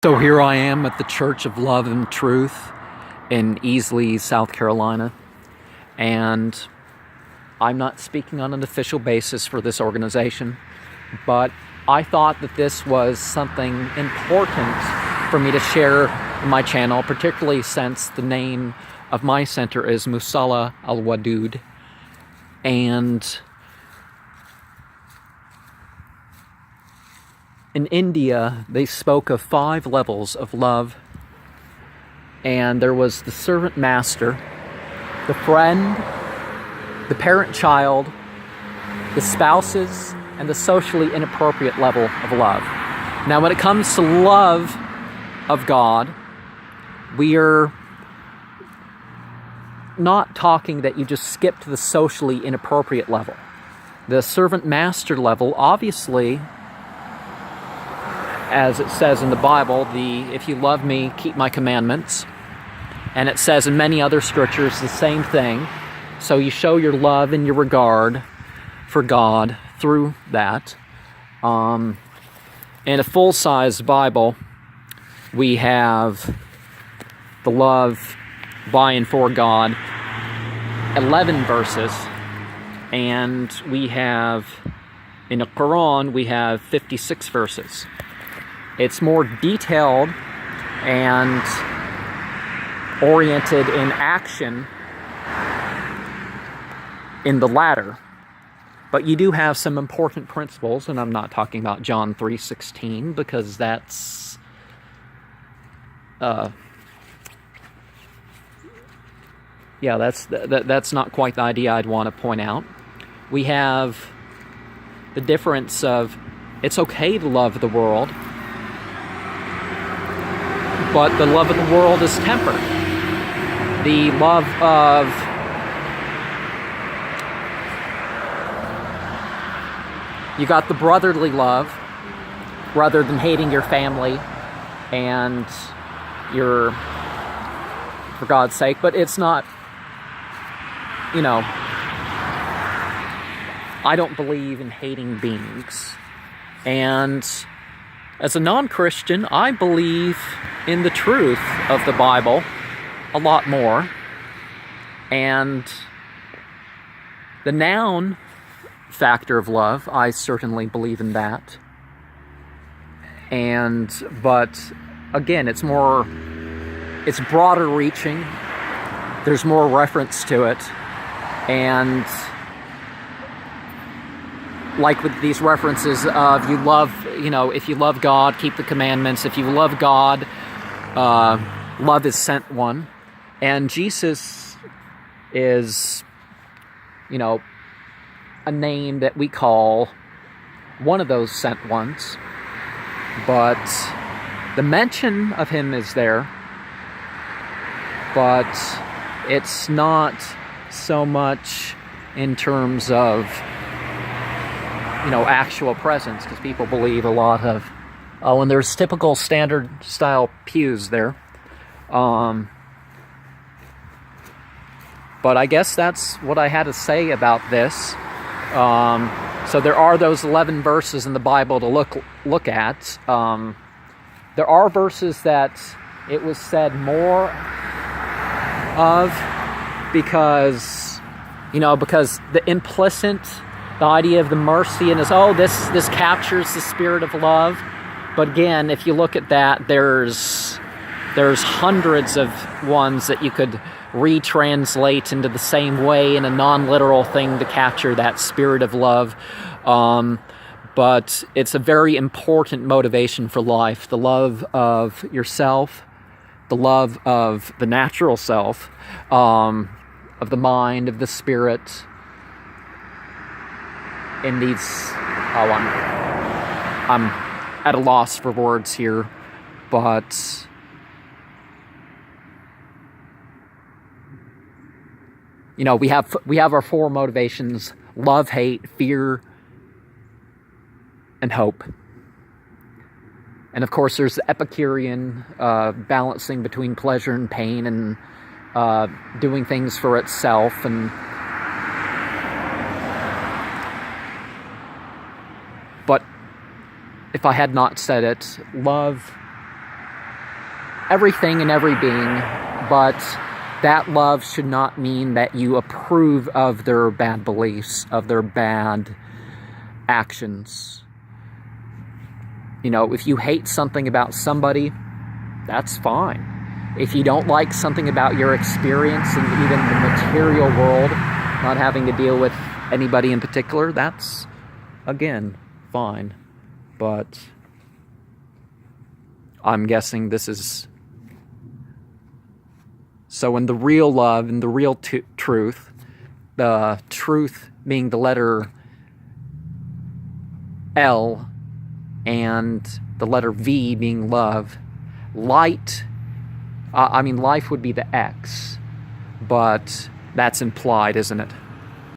So here I am at the Church of Love and Truth in Easley, South Carolina, and I'm not speaking on an official basis for this organization, but I thought that this was something important for me to share in my channel, particularly since the name of my center is Musalla Al-Wadud, and in India, they spoke of 5 levels of love, and there was the servant master, the friend, the parent-child, the spouses, and the socially inappropriate level of love. Now, when it comes to love of God, we are not talking that you just skip to the socially inappropriate level. The servant master level, obviously, as it says in the Bible, if you love me, keep my commandments. And it says in many other scriptures the same thing. So you show your love and your regard for God through that. In a full-size Bible, we have the love by and for God, 11 verses. And we have, in the Quran, we have 56 verses. It's more detailed and oriented in action in the latter. But you do have some important principles, and I'm not talking about John 3:16 because that's that's not quite the idea I'd want to point out. We have the difference of it's okay to love the world, but the love of the world is tempered. The love of you got the brotherly love, rather than hating your family and your, for God's sake, but it's not, I don't believe in hating beings. And as a non-Christian, I believe in the truth of the Bible a lot more. And the noun factor of love, I certainly believe in that. But again, it's broader reaching. There's more reference to it. And like with these references of if you love God, keep the commandments. If you love God, love is sent one. And Jesus is, a name that we call one of those sent ones. But the mention of him is there. But it's not so much in terms of actual presence, because people believe a lot of, and there's typical standard style pews there. But I guess that's what I had to say about this. So there are those 11 verses in the Bible to look at. There are verses that it was said more of because the implicit, the idea of the mercy and this captures the spirit of love. But again, if you look at that, there's hundreds of ones that you could retranslate into the same way in a non-literal thing to capture that spirit of love. But it's a very important motivation for life. The love of yourself, the love of the natural self, of the mind, of the spirit. In these, I'm at a loss for words here, but we have our 4 motivations: love, hate, fear, and hope. And of course, there's the Epicurean balancing between pleasure and pain, and doing things for itself, and but if I had not said it, love everything and every being, but that love should not mean that you approve of their bad beliefs, of their bad actions. You know, if you hate something about somebody, that's fine. If you don't like something about your experience in even the material world, not having to deal with anybody in particular, that's, again, fine. But I'm guessing this is... So in the real love, in the real truth, the truth being the letter L and the letter V being love, life would be the X, but that's implied, isn't it?